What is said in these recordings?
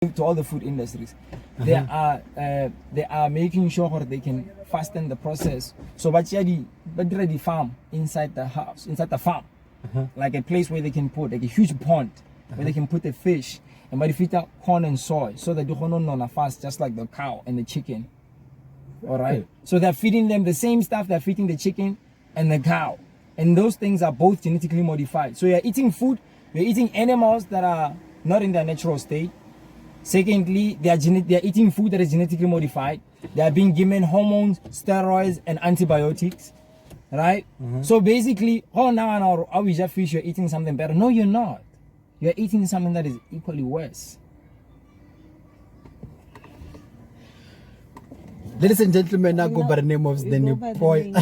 to all the food industries. They are making sure they can fasten the process. So but the farm inside the house, inside the farm, like a place where they can put like a huge pond where they can put the fish and but feed corn and soy so that they don't fast just like the cow and the chicken. All right. So they're feeding them the same stuff they're feeding the chicken and the cow, and those things are both genetically modified. So you're eating food, you're eating animals that are not in their natural state. Secondly, they are eating food that is genetically modified. They are being given hormones, steroids, and antibiotics, right? So basically, now we just fish, you're eating something better. No, you're not. You're eating something that is equally worse. Ladies and gentlemen, I go by the name of Sdeni Boy,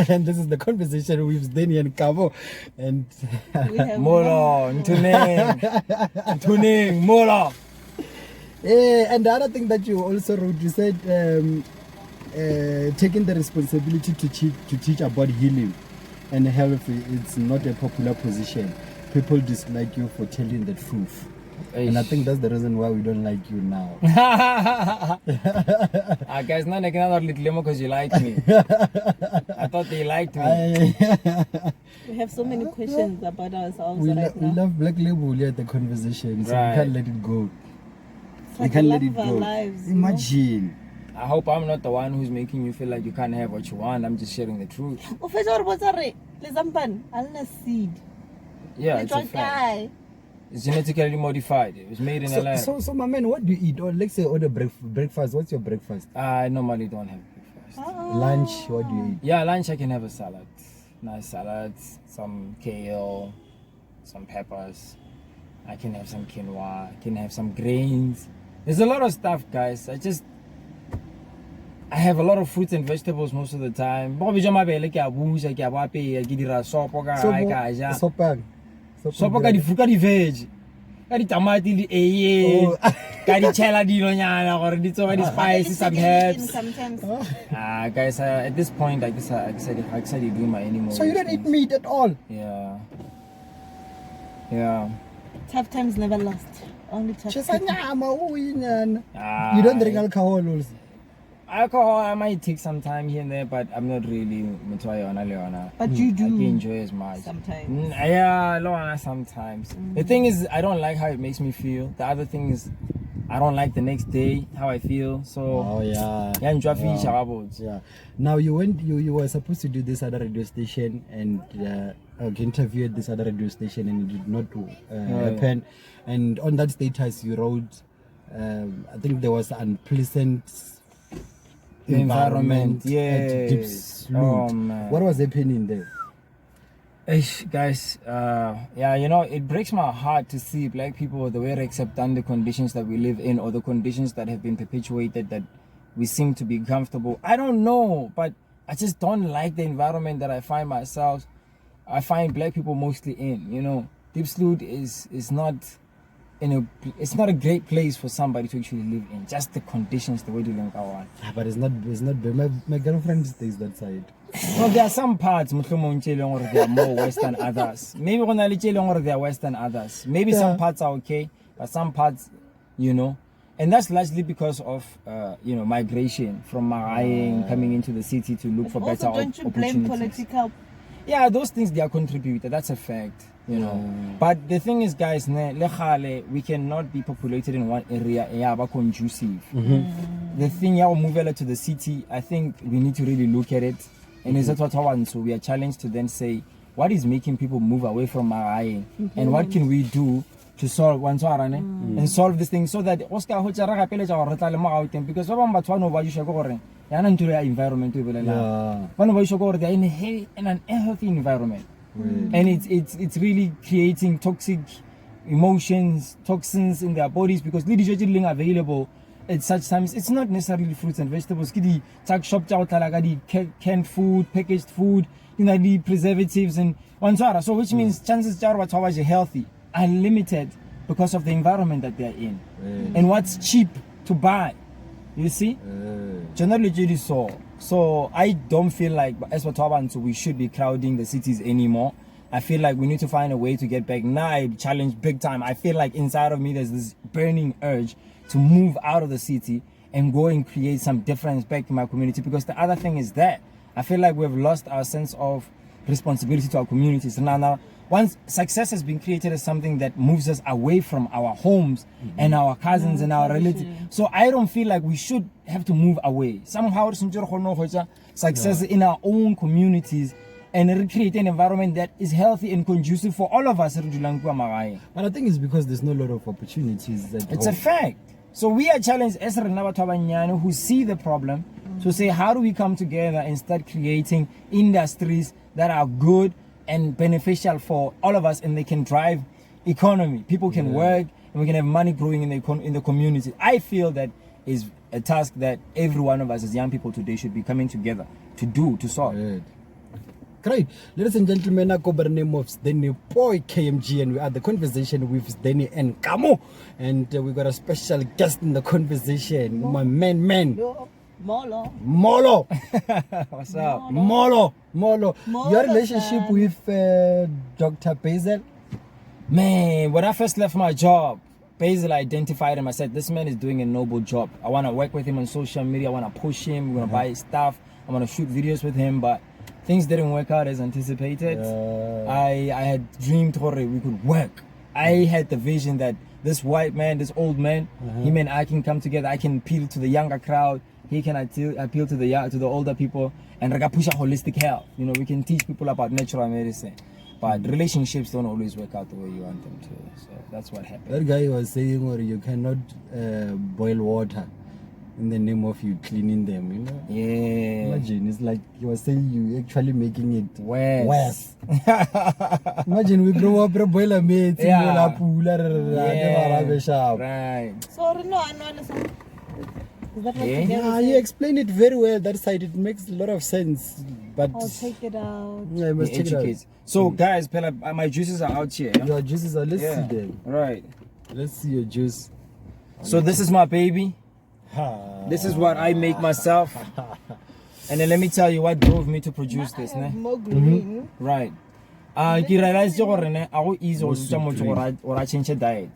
and this is the conversation with Sdeni and Kamo, and Molo, Nthoneng Molo. And the other thing that you also wrote, you said taking the responsibility to teach about healing and health, it's not a popular position. People dislike you for telling the truth. And I think that's the reason why we don't like you now. Guys, not another little limo because you like me. I thought they liked me. We have so many questions about ourselves We right now. love Black Label here at the conversation, so Right. we can't let it go. It's We like can't the let it love of our go. lives, Imagine. I hope I'm not the one who's making you feel like you can't have what you want. I'm just sharing the truth. Seed. Yeah, it's a fact. It's genetically modified. It was made in a lab. So my man, what do you eat? Or let's say order breakfast. What's your breakfast? I normally don't have breakfast. Lunch, what do you eat? Yeah, lunch I can have a salad. Nice salad, some kale, some peppers. I can have some quinoa. I can have some grains. There's a lot of stuff, guys. I have a lot of fruits and vegetables most of the time. Sopo ka di fruka di veg. Ka di tamati di eye. Ka di chela di nyana gore di tsoga di spices, some herbs. Sometimes. Guys, at this point I decided do my anymore. So you don't eat meat at all? Yeah. Tough times never last. Only tough Just times. You don't drink alcohol also? Alcohol, I might take some time here and there, but I'm not really Leona. But you do. I can enjoy as much. Sometimes. Yeah, Leona sometimes. The thing is, I don't like how it makes me feel. The other thing is, I don't like the next day how I feel. So Oh yeah. Yeah. Now you were supposed to do this other radio station and interview at this other radio station, and it did not happen. And on that status you wrote, I think there was unpleasant environment at Deep Sloot. Oh, man. What was happening there? Guys, it breaks my heart to see black people the way they accept the conditions that we live in, or the conditions that have been perpetuated that we seem to be comfortable. I don't know, but I just don't like the environment that I find black people mostly in. Deep Sloot is not it's not a great place for somebody to actually live in. Just the conditions, the way to live on. But it's not my girlfriend stays that side. Well, there are some parts they are more west than others. Maybe they are west than others. Maybe some parts are okay, but some parts, and that's largely because of migration from Maraing coming into the city to look for better opportunities. Don't you blame political? Yeah, those things, they are contributed. That's a fact. But the thing is, guys, we cannot be populated in one area conducive. The thing move to the city, I think we need to really look at it. And is that what I want? So we are challenged to then say, what is making people move away from Marae? And what can we do to solve and solve this thing so that Oscar because environment they're in an unhealthy environment. And it's really creating toxic emotions, toxins in their bodies, because literally available at such times. It's not necessarily fruits and vegetables. Canned food, packaged food, the preservatives and so which means chances are healthy are limited because of the environment that they're in and what's cheap to buy. You see? Generally so I don't feel like as we should be crowding the cities anymore. I feel like we need to find a way to get back. Now I challenge big time. I feel like inside of me there's this burning urge to move out of the city and go and create some difference back to my community. Because the other thing is that I feel like we've lost our sense of responsibility to our communities. Now, once success has been created as something that moves us away from our homes and our cousins and our relatives. So I don't feel like we should have to move away. Somehow, success in our own communities and recreate an environment that is healthy and conducive for all of us. But I think it's because there's no lot of opportunities. It's a fact. So we are challenged as Renaba who see the problem to say, how do we come together and start creating industries that are good and beneficial for all of us, and they can drive economy. People can work, and we can have money growing in the community. I feel that is a task that every one of us as young people today should be coming together to solve. Great. Ladies and gentlemen, I go by the name of Sdeni Boy KMG, and we are the conversation with Sdeni and Kamo, and we got a special guest in the conversation, my man. Molo. What's up? Molo. Your relationship with Dr. Basil? Man, when I first left my job, Basil identified him. I said, this man is doing a noble job. I want to work with him on social media. I want to push him. We want to buy his stuff. I want to shoot videos with him, but things didn't work out as anticipated. I had dreamed we could work. I had the vision that this white man, this old man, him and I can come together. I can appeal to the younger crowd. He can appeal to the older people, and push a holistic health. You know, we can teach people about natural medicine, but relationships don't always work out the way you want them to. So that's what happened. That guy was saying, or you cannot boil water in the name of you cleaning them. You know? Yeah. Imagine, it's like he was saying you actually making it worse. Imagine we grow up a boiler mate. Yeah. Right. Sorry, no, I know. Is that what Yeah, you explained it very well. That side, it makes a lot of sense. But I'll take it out. Yeah, you must check it out. So, guys, my juices are out here. Your juices are. Let's see them. Right. Let's see your juice. So this is my baby. This is what I make myself. And then let me tell you what drove me to produce this. More green. Right. I realized I easy or I change a diet.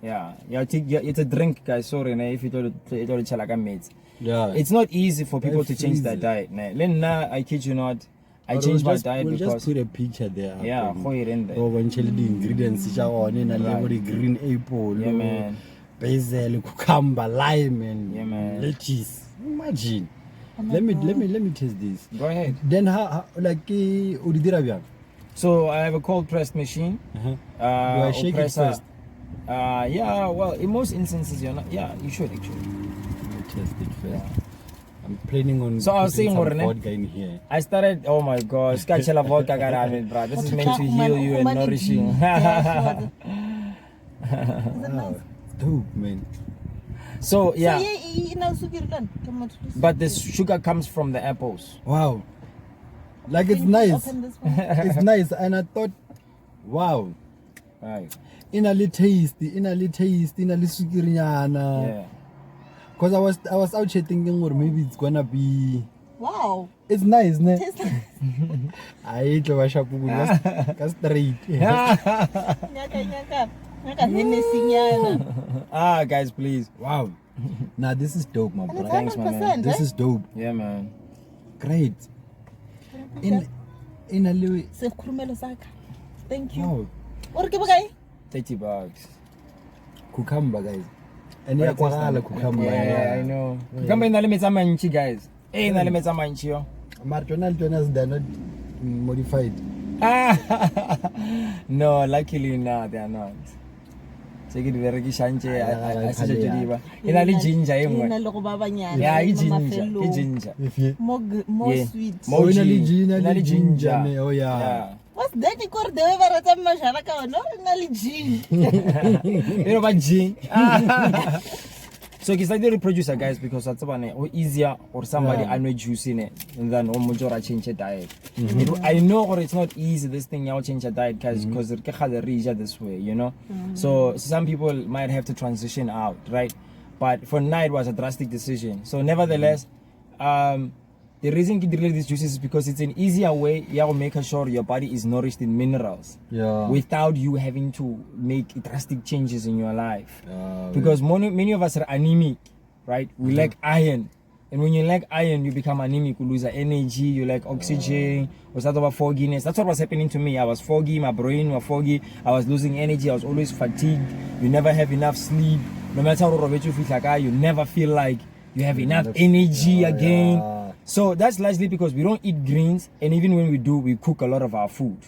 Yeah. It's a drink, guys. Sorry, if you don't mates. Yeah. It's not easy for people to change their diet. I kid you not. I changed my diet because because just put a picture there. Yeah, the ingredients green apple, yeah, man, basil, cucumber, lime, and lettuce. Imagine. Let me taste this. Go ahead. Then how like so I have a cold pressed machine. Do I shake it first? Yeah, well, in most instances you're not. Yeah, you should actually. Let me test it first. I'm planning on so I was saying vodka in here. I started, oh my god, Scatchella vodka bro. This is meant to heal you and nourish you. Dope, man. So yeah. So, but the sugar comes from the apples. Wow. Like it's nice. It's nice, and I thought, wow. Right. Innerly tasty, sukiriana. Yeah. Because I was out here thinking, or maybe it's gonna be. Wow. It's nice, ne? Tastes nice. I ate the straight. Guys, please. Wow. Nah, this is dope, my bro. Thanks, my man. This is dope. Yeah, man. Great. In a little. Thank you. Wow. What do you $30. Cucumber, guys. And yeah, cucumber. Yeah, I know. Cucumber in the limits are manchi, guys. In the limits are manchi. Martinal, they're not modified. No, luckily no, they are not. Take it very shanche. I said to you, in a ginger, yeah, ginger. More sweet. More ginger. Oh yeah. What's that? You call the way no? You know about gin? So it's like the producer, guys, because that's one easier or somebody I know juice in it than majority change a diet. I know or it's not easy this thing y'all change a diet guys because it can this way, you know. So some people might have to transition out, right? But for now it was a drastic decision. So nevertheless, the the reason you drink these juices is because it's an easier way to make sure your body is nourished in minerals. Yeah. Without you having to make drastic changes in your life. Yeah, Because many of us are anemic, right? We lack iron. And when you lack iron, you become anemic, you lose energy, you lack oxygen, or start over fogginess. That's what was happening to me. I was foggy, my brain was foggy, I was losing energy, I was always fatigued. You never have enough sleep. No matter what you feel like, you never feel like you have enough energy again. Yeah. So that's largely because we don't eat greens, and even when we do, we cook a lot of our food.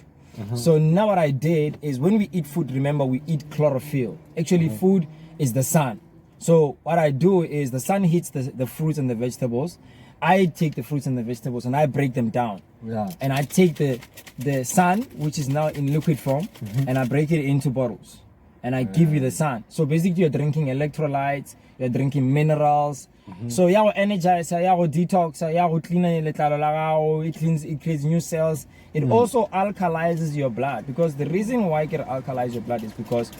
So now what I did is when we eat food, remember we eat chlorophyll. Actually, food is the sun. So what I do is the sun hits the fruits and the vegetables. I take the fruits and the vegetables and I break them down. Yeah. And I take the sun, which is now in liquid form, and I break it into bottles. And I give you the sun. So basically you're drinking electrolytes, you're drinking minerals. So you energize, you detox, you clean it creates new cells. It also alkalizes your blood, because the reason why it can alkalize your blood is because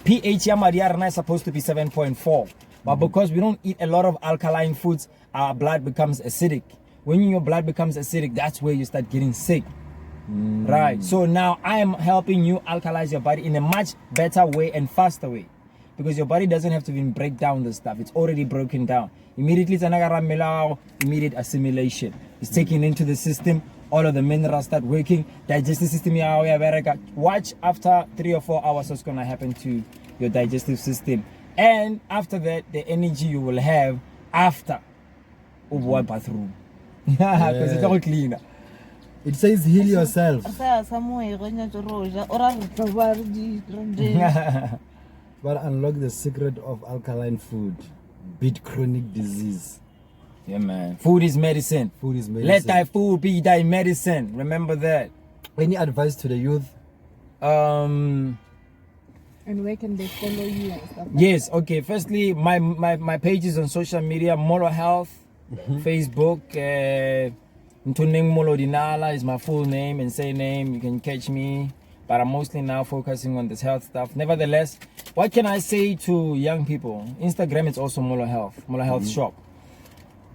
pH is supposed to be 7.4, but because we don't eat a lot of alkaline foods, our blood becomes acidic. When your blood becomes acidic, that's where you start getting sick. Right. So now I am helping you alkalize your body in a much better way and faster way, because your body doesn't have to even break down the stuff. It's already broken down. Immediately, immediate assimilation. It's taken into the system. All of the minerals start working. Digestive system, watch after 3 or 4 hours what's going to happen to your digestive system. And after that, the energy you will have after bathroom. Because it's all cleaner. It says heal yourself. But unlock the secret of alkaline food. Beat chronic disease. Yeah, man. Food is medicine. Food is medicine. Let thy food be thy medicine. Remember that. Any advice to the youth? And where can they follow you and stuff? Yes, okay. Firstly, my pages on social media, Molo Health, Facebook, Nthoneng Molo Dinala is my full name and surname. You can catch me, but I'm mostly now focusing on this health stuff. Nevertheless, what can I say to young people? Instagram is also Molo Health Shop.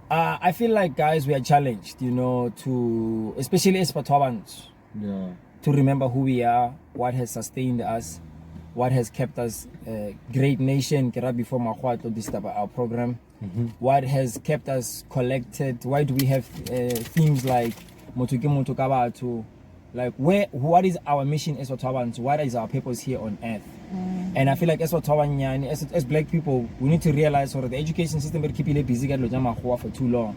I feel like, guys, we are challenged, to, especially as Patwabans, to remember who we are, what has sustained us, what has kept us a great nation, before our program, what has kept us collected, why do we have themes like Motuke Motukabatu, like what is our mission as Patwabans, what is our purpose here on earth? And I feel like as black people, we need to realize the education system will keep busy for too long,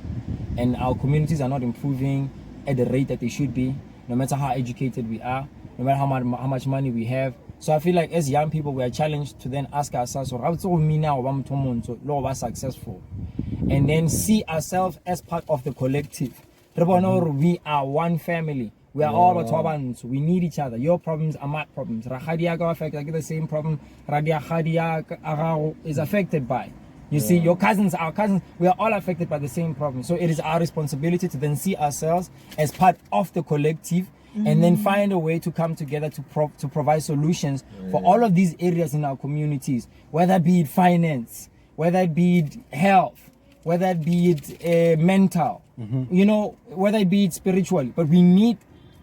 and our communities are not improving at the rate that they should be, no matter how educated we are, no matter how much money we have. So I feel like as young people, we are challenged to then ask ourselves, successful, and then see ourselves as part of the collective. We are one family. We are all Batwabans. We need each other. Your problems are my problems. Rakhadiaga affected. I get the same problem. Radia Khadia is affected by. You see, your cousins, our cousins, we are all affected by the same problem. So it is our responsibility to then see ourselves as part of the collective, and then find a way to come together to provide solutions for all of these areas in our communities, whether it be it finance, whether it be it health, whether it be it mental, whether it be it spiritual. But we need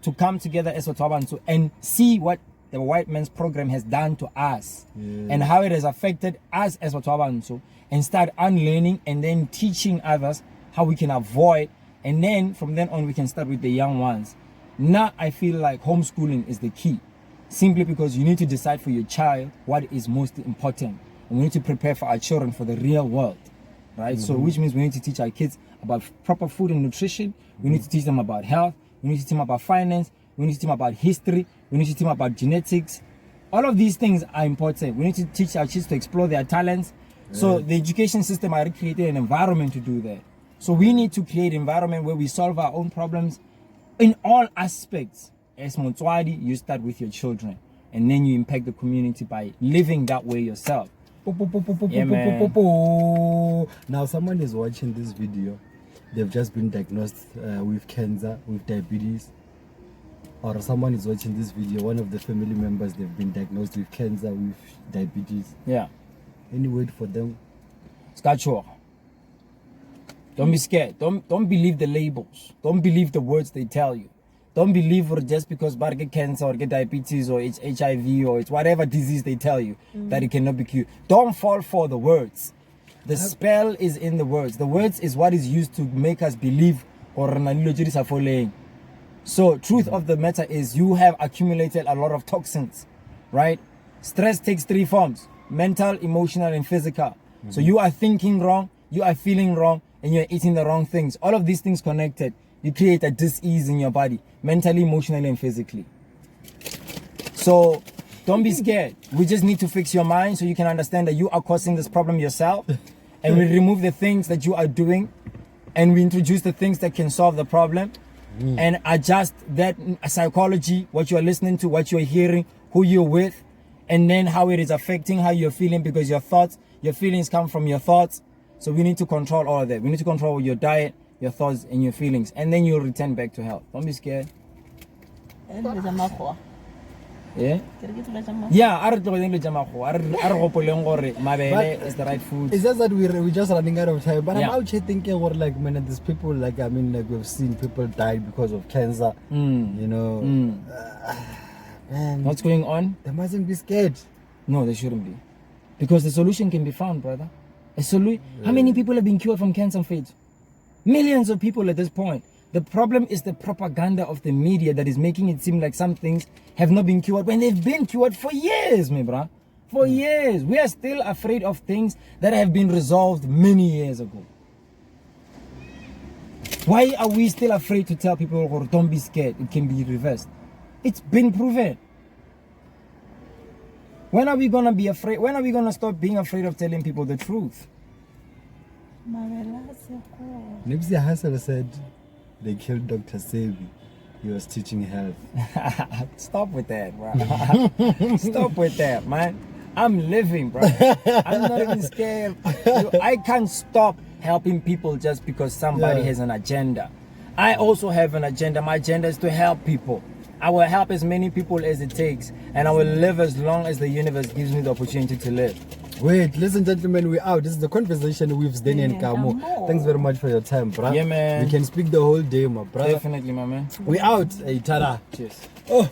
to come together as Otwabantu and see what the white man's program has done to us, and how it has affected us as Otwabantu, and start unlearning and then teaching others how we can avoid, and then from then on we can start with the young ones. Now I feel like homeschooling is the key, simply because you need to decide for your child what is most important, and we need to prepare for our children for the real world, right? So which means we need to teach our kids about proper food and nutrition, we need to teach them about health, we need to teach them about finance, we need to teach them about history, we need to teach them about genetics. All of these things are important. We need to teach our kids to explore their talents. So the education system already created an environment to do that. So we need to create an environment where we solve our own problems in all aspects. As Motswadi, you start with your children, and then you impact the community by living that way yourself. Yeah, man. Now someone is watching this video, they've just been diagnosed with cancer, with diabetes, or someone is watching this video, one of the family members, they've been diagnosed with cancer, with diabetes. Yeah. Any word for them? Skacho. Don't be scared. Don't believe the labels. Don't believe the words they tell you. Don't believe or just because you get cancer or get diabetes or it's HIV or it's whatever disease they tell you that it cannot be cured. Don't fall for the words. The spell is in the words. The words is what is used to make us believe or so truth of the matter is you have accumulated a lot of toxins, right? Stress takes 3 forms: mental, emotional, and physical. So you are thinking wrong, you are feeling wrong, and you're eating the wrong things. All of these things connected, you create a dis-ease in your body, mentally, emotionally, and physically. So don't be scared. We just need to fix your mind so you can understand that you are causing this problem yourself. And we remove the things that you are doing and we introduce the things that can solve the problem and adjust that psychology, what you are listening to, what you are hearing, who you're with, and then how it is affecting how you're feeling, because your thoughts, your feelings come from your thoughts. So we need to control all of that. We need to control your diet, your thoughts, and your feelings, and then you'll return back to health. Don't be scared. Yeah? Yeah, I don't think it's the right food. It's just that we're just running out of time. But Yeah. I'm out here thinking what, like, man, there's people, like, I mean, like, we've seen people die because of cancer. You know, man, What's going on? they mustn't be scared. No, they shouldn't be. Because the solution can be found, brother. How many people have been cured from cancer phase? Millions of people at this point. The problem is the propaganda of the media that is making it seem like some things have not been cured when they've been cured for years, my bro. For years. We are still afraid of things that have been resolved many years ago. Why are we still afraid to tell people, oh, don't be scared, it can be reversed? It's been proven. When are we going to be afraid? When are we going to stop being afraid of telling people the truth? Nipsey Hussle said they killed Dr. Sebie. He was teaching health. Stop with that, bro. Stop with that, man. I'm living, bro. I'm not even scared. I can't stop helping people just because somebody has an agenda. I also have an agenda. My agenda is to help people. I will help as many people as it takes, and I will live as long as the universe gives me the opportunity to live. Wait, listen, gentlemen, we're out. This is the conversation with Sdeni and Kamo. Thanks very much for your time, bro. Yeah, man. We can speak the whole day, my brother. Definitely, my man. We out. Hey, tada. Cheers. Oh.